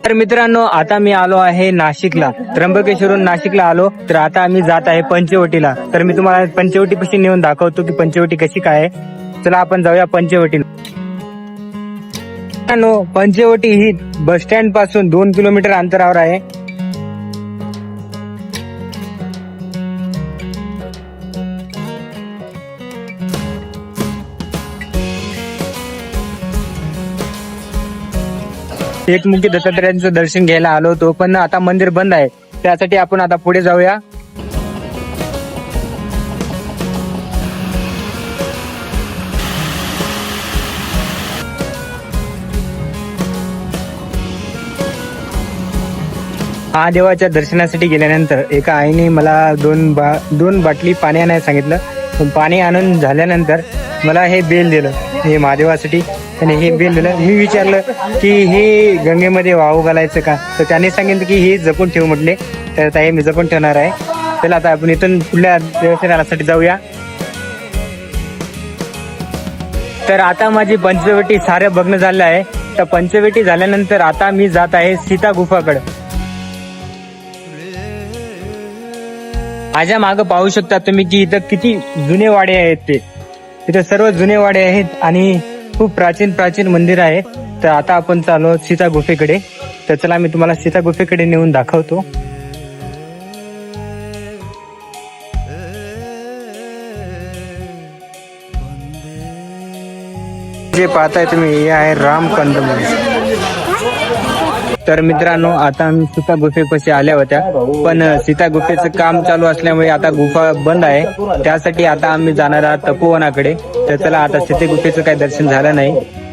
तर मित्रांनो, आता मी आलो आहे नाशिकला, त्र्यंबकेश्वरून नाशिकला आलो. तर आता आम्ही जात आहे पंचवटीला. तर मी तुम्हाला पंचवटी पाशी नेऊन दाखवतो की पंचवटी कशी काय आहे. चला आपण जाऊया पंचवटीला. मित्रांनो, पंचवटी ही बस स्टँड पासून 2 किलोमीटर अंतरावर आहे. एकमुखी दत्तात्रयांचं दर्शन घ्यायला आलो होतो, पण आता मंदिर बंद आहे. त्यासाठी आपण आता पुढे जाऊया. महादेवाच्या दर्शनासाठी गेल्यानंतर एका आईने मला दोन बाटली पाणी आणायला सांगितलं. पण पाणी आणून झाल्यानंतर मला हे बेल दिलं, हे महादेवासाठी. आणि हे बेल दिलं. मी विचारलं की हे गंगेमध्ये वाहू घालायचं का, तर त्याने सांगितलं की हे जपून ठेव म्हटले. तर आता हे मी जपून ठेवणार आहे. चला आता आपण इथून पुढल्या दर्शनासाठी जाऊया. तर आता माझी पंचवटी सारं बघणं झालं आहे. तर पंचवटी झाल्यानंतर आता मी जात आहे सीता गुफाकडे. माझ्या मागं पाहू शकता तुम्ही की इथं किती जुने वाडे आहेत. ते इथं सर्व जुने वाडे आहेत आणि खूप प्राचीन मंदिर आहे. तर आता आपण चालू सीता गुफेकडे. तर चला मी तुम्हाला सीता गुफेकडे नेऊन दाखवतो. जे पाहताय तुम्ही हे आहे रामकंद मंदिर. तर मित्रांनो, आता आम्ही सीता गुफेपाशी आल्या होत्या, पण सीता गुफेचं काम चालू असल्यामुळे आता गुफा बंद आहे. त्यासाठी आता आम्ही जाणार आहोत तपोवनाकडे. तर चला, आता सीता गुफेचं काही दर्शन झालं नाही.